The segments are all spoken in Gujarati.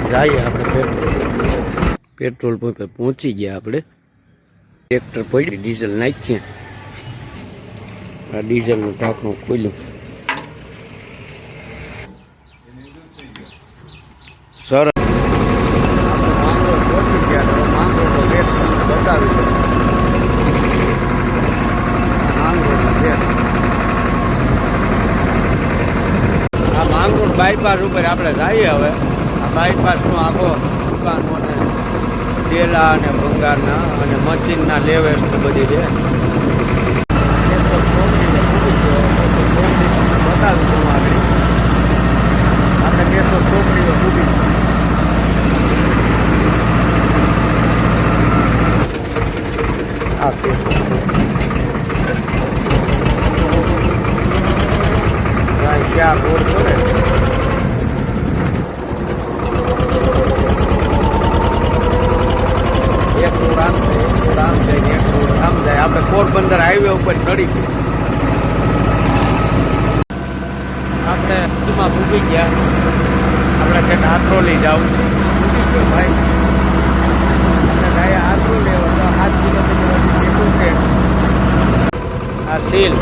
જઈએ આપણે પેટ્રોલ પંપે પહોંચી ગયા આપણે ટ્રેક્ટર પડી ડીઝલ નાખીએ આ ડીઝલનું ઢાંકણું ખોલ્યું સરસ પહોંચી ગયા માંગરોળ ગેટ બતાવી દો માંગરોળનો ગેટ આ માંગરોળ બાયપાસ ઉપર આપણે જઈએ હવે આ બાયપાસનો આખો દુકાનો અને તેલા અને ભંગારના અને મશીનના લેવેસ ને બધી છે બતાવી દઉં આગળ આપણે કેશોદ ચોકડીઓ ડૂબી આ કેશોદ શ્યામ રોડ જોડે એક રોડ આમ જાય એક રોડ આમ જાય આપણે પોરબંદર હાઈવે ઉપર ચડી ગયા આપણે સુમાં ભૂગી ગયા આપણે છે હાથરોલી જાવ ભૂગી ગયો ભાઈ આપણે જાય હાથરોલી 7 કિલોમીટર જેટલું છે આ સીલ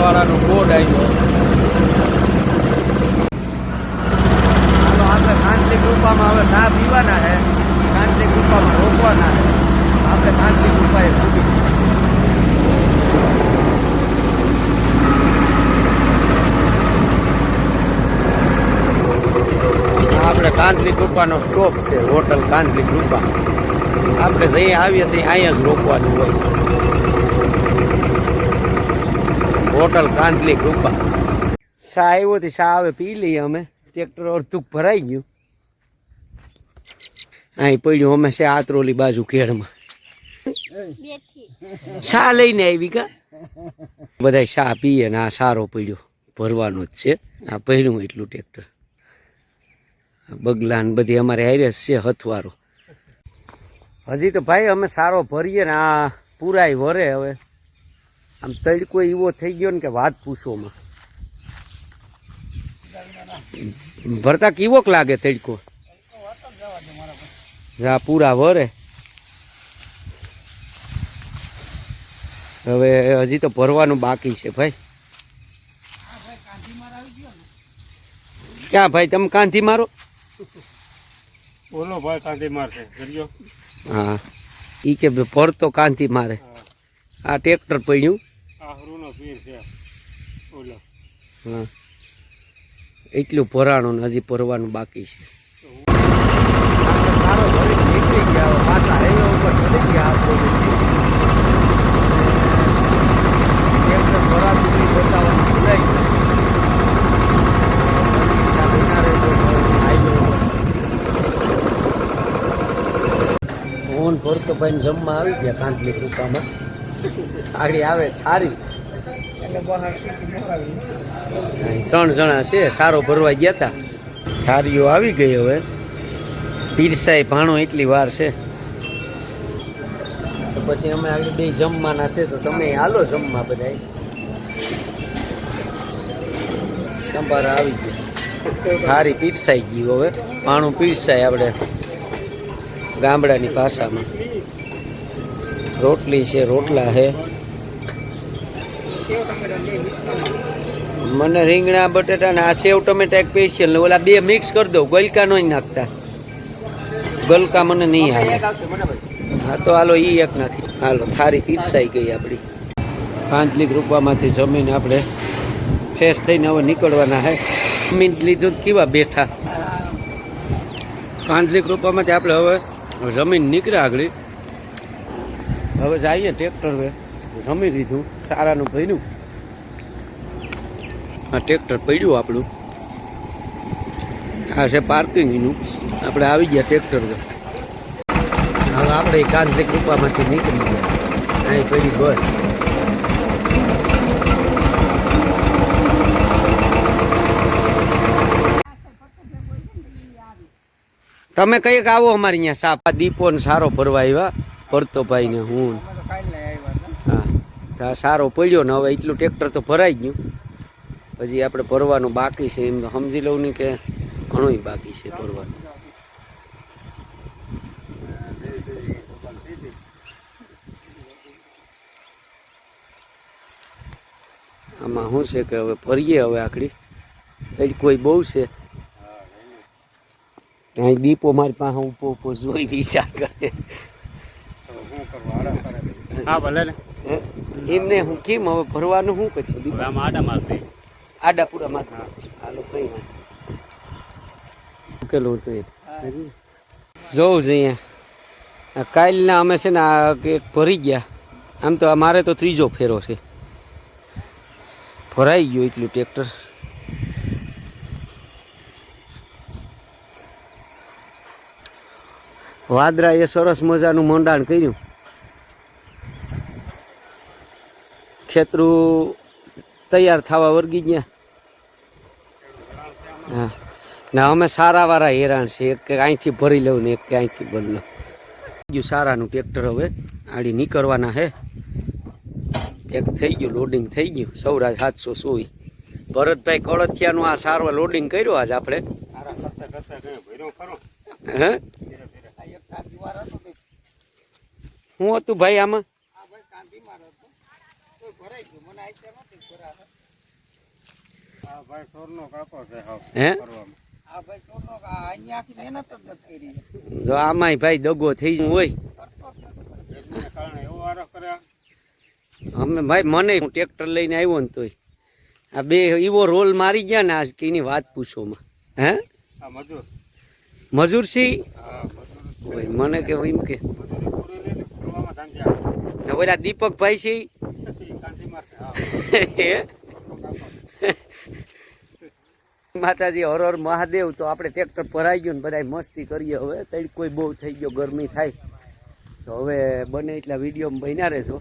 વાળાનું બોર્ડ આવ્યો હાલો આપણે કાંતલી કૃપામાં હવે ચા પીવાના છે કાંતલી કૃપામાં રોકવાના છે આપણે કાંતલી કૃપાએ પૂરી આપણે કાંતલી કૃપાનો સ્ટોપ છે હોટલ કાંતલી કૃપા આપણે જઈ આવીએ તો અહીંયા જ રોકવાનું હોય હોટલ કાંતલી કૃપા શા આવ્યો થી શા આવે પી લઈએ અમે ટ્રેક્ટર અડધું ભરાઈ ગયું અહીં પડ્યું અમે છે આતરોલી બાજુ ખેડમાં શા લઈને આવી કા બધા શા પીએ ને આ સારો પડ્યો ભરવાનો જ છે આ પડ્યું એટલું ટ્રેક્ટર બગલા ને બધી અમારે હારે છે હથવારો હજી તો ભાઈ અમે સારો ભરીએ ને આ પૂરાય વરે હવે આમ તડકો એવો થઈ ગયો ને કે વાત પૂછોમાં ભરતા કેવોક લાગે તડકો જા પૂરા વરે હવે હજી તો ભરવાનું બાકી છે ભાઈ ક્યાં ભાઈ તમે કાંધી મારો બોલો ભાઈ કાંધી મારશે હા ઈ કે ભરતો કાંધી મારે આ ટ્રેક્ટર પડ્યું હા એટલું ભરાણું ને હજી ભરવાનું બાકી છે સારો ભરી નીકળી ગયા પાછા હાઈવે ઉપર ચડી ગયા ટ્રેક્ટર ભરાતું નહીં બતાવવાનું ભૂલાઈ ગયું ફોન ભરતો ભાઈ જમવા આવી ગયા કાંતલી કૃપામાં આગળ આવે થારી 3 જણા છે સારો ભરવા ગયા હતા થારીઓ આવી ગઈ હવે પીરસાઈ ભાણો એટલી વાર છે તો પછી અમે આગળ બે જમવાના છે તો તમે હાલો જમવા બધા સંભારા આવી ગયો થારી પીરસાઈ ગયું હવે ભાણું પીરસાય આપણે ગામડાની ભાષામાં રોટલી છે રોટલા છે મને રીંગણા બટેટા ને આ સેવ ટમેટા એક સ્પેશિયલ ને ઓલા બે મિક્સ કરી દો ગલકા નો નાખતા ગલકા મને નહીં આવે હા તો હાલો ઈ એક નાખી હાલો થારી પીરસાઈ ગઈ આપણી કાંતલી કૃપામાંથી જમીન આપણે ફ્રેશ થઈને હવે નીકળવાના હે જમીન લીધું કેવા બેઠા કાંતલી કૃપામાંથી આપણે હવે જમીન નીકળ્યા આગળ હવે જઈએ ટ્રેક્ટર જમી લીધું સારાનું ભર્યું આ ટ્રેક્ટર પડ્યું આપણું આ છે પાર્કિંગનું આપણે આવી ગયા ટ્રેક્ટર હવે આપણે કાંતલી કૃપામાંથી નીકળી ગયા અહીં પડી બસ. તમે કઈક આવો અમારી અહીંયા સાપ દીપો ને સારો ભરવા આવ્યા ભરતો ભાઈ ને હું. હા સારો પડ્યો ને હવે એટલું ટ્રેક્ટર તો ભરાઈ ગયું. પછી આપણે ભરવાનું બાકી છે એમ સમજી લઉં ને કે ઘણું બાકી છે ભરવાનું. આમાં શું છે કે હવે ભરીએ હવે આખડી કોઈ બહુ છે. અહીં દીપો મારી પાસે ઉભો ઉભો જોઈ વિચાર કરે. એમને હું કેમ હવે ભરવાનું શું પછી આડા પૂરા માર હાલો કઈ ઉકેલું તો જોઉં છે અહીંયા કાલના અમે છે ને આ એક ભરી ગયા. આમ તો મારે તો ત્રીજો ફેરો છે ભરાઈ ગયો એટલું ટ્રેક્ટર. વાદરા એ સરસ મજાનું મંડાણ કર્યું. ખેતરું તૈયાર થવા વર્ગી ગયા. હા ને અમે સારાવાળા હેરાન છે. એક અહીંથી ભરી લઉં ને એક અહીંથી ભરી લઉં. સારાનું ટ્રેક્ટર હવે આડી નીકળવાના હે. એક થઈ ગયું લોડિંગ થઈ ગયું. સૌરાજ 724 ભરતભાઈ કળથિયાનું આ સારો લોડિંગ કર્યો આજ આપણે. હે શું હતું ભાઈ આમાં? હે જો આમાં ભાઈ દગો થઈ ગયો હોય. અમે ભાઈ મને હું ટ્રેક્ટર લઈને આવ્યો ને તોય આ બે એવો રોલ મારી ગયા ને આજ કઈની વાત પૂછોમાં. હે મજૂર છી મને કે એમ કે ઓલા દીપકભાઈ છે માતાજી હર હર મહાદેવ. તો આપણે ટ્રેક્ટર ભરાઈ ગયું ને બધા મસ્તી કરીએ. હવે તઈ કોઈ બહુ થઈ ગયો ગરમી થાય તો હવે બને એટલા વિડીયોમાં બન્યા રહેશો.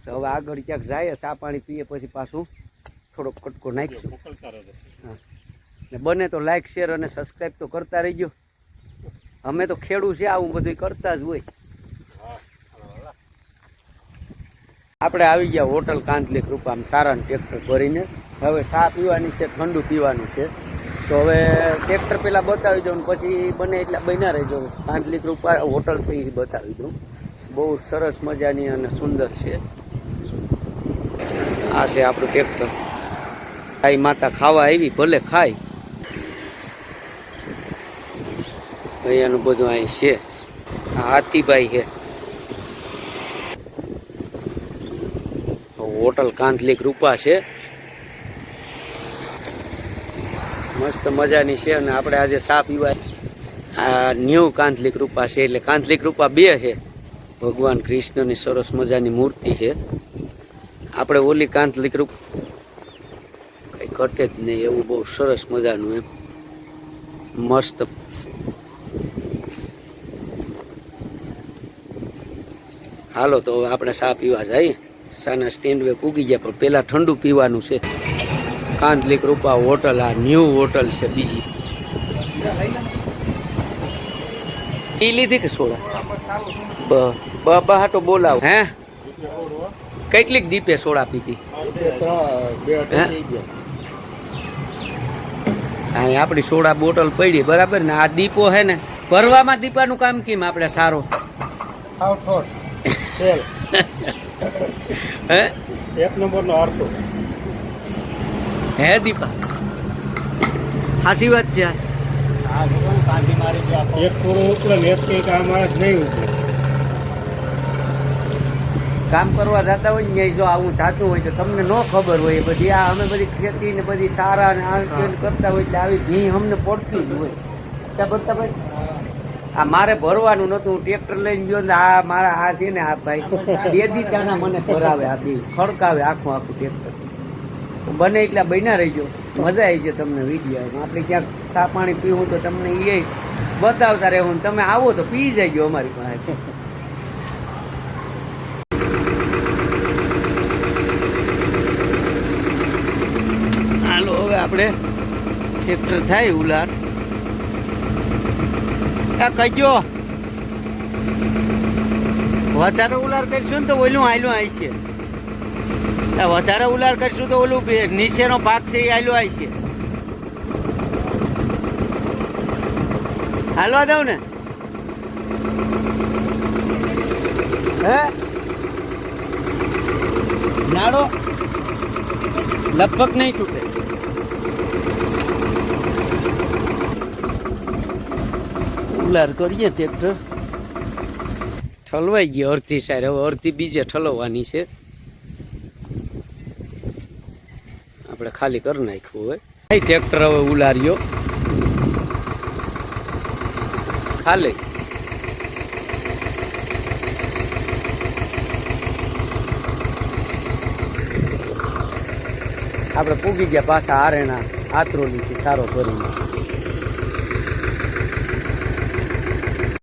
તો હવે આગળ ક્યાંક જાય ચા પાણી પીએ પછી પાછું થોડોક કટકો નાખીશું. હા ને બને તો લાઈક શેર અને સબસ્ક્રાઈબ તો કરતા રહીજો. અમે તો ખેડૂત છે આવું બધું કરતા જ હોય. આપણે આવી ગયા હોટલ કાંતલી કૃપામાં સારાનું ટ્રેક્ટર ભરીને. હવે ચા પીવાની છે ઠંડુ પીવાનું છે. તો હવે ટ્રેક્ટર પહેલાં બતાવી દઉં પછી બને એટલા બન્યા રહેજો. કાંતલી કૃપા હોટલ છે એ બતાવી દઉં. બહુ સરસ મજાની અને સુંદર છે. આ છે આપણું ટ્રેક્ટર. ગાય માતા ખાવા આવી ભલે ખાય. અહીંયાનું બધું અહીં છે. હાથીભાઈ છે. હોટલ કાંતલી કૃપા છે. મસ્ત મજાની છે. અને આપણે આજે ચા પીવા આ ન્યૂ કાંતલી કૃપા છે. એટલે કાંતલી કૃપા 2 છે. ભગવાન કૃષ્ણની સરસ મજાની મૂર્તિ છે. આપણે ઓલી કાંતલી કૃપા કઈ ઘટે જ નહીં એવું બહુ સરસ મજાનું એમ મસ્ત. હાલો તો હવે આપણે ચા પીવા જઈએ. સાના સ્ટેન્ડ વે પૂગી ગયા પણ પહેલાં ઠંડુ પીવાનું છે. કાંતલી કૃપા હોટલ આ ન્યૂ હોટલ છે. બીજી એ લીધી કે સોડા બહાટો બોલાવ. હે કેટલીક દીપે સોડા પીધી? હા આપણી સોડા બોટલ પડી બરાબર ને. આ દીપો હે ને ભરવામાં દીપાનું કામ કેમ આપણે સારો હે 1 નંબરનો અર્થો હે દીપા. હાસી વાત છે. કામ કરવા જતા હોય ને જો આવું થતું હોય તો તમને ન ખબર હોય બધી. આ અમે બધી ખેતી ને બધી સારા ને આ કરતા હોય એટલે આવી ભી અમને પડતી જ હોય. ત્યાં બધા ભાઈ આ મારે ભરવાનું નતું. હું ટ્રેક્ટર લઈને ગયો ને આ મારા આ છે ને આ ભાઈ 2 દીટાના મને ભરાવે. આ બે ખડકાવે આખું આખું ટ્રેક્ટર. તો બને એટલા બન્યા રહીજો. મજા આવી છે તમને વિડીયો. આપણે ક્યાંક ચા પાણી પીવું તો તમને એ બતાવતા રહેવું. તમે આવો તો પી જાય ગયો અમારી પાસે. આપણે ટ્રેક્ટર થાય ઉલાર આ કહેજો વધારે ઉલાર કરશું ને તો ઓલું આયલું આવશે. વધારે ઉલાર કરશું તો ઓલું નીચેનો ભાગ છે એ આયલું આવશે. હાલવા દઉં ને હે નાડો લગભગ નહીં તૂટે. ઉલાર કરીએ ટ્રેક્ટર ઠલવાઈ ગયો અડધી સાઈડ, હવે અડધી બીજે ઠલવવાની છે. આપણે ખાલી કરી નાખ્યું હોય ટ્રેક્ટર. હવે ઉલાર્યો ખાલી. આપણે પૂગી ગયા પાછા આરેણા આતરોલીથી સારો કરીને.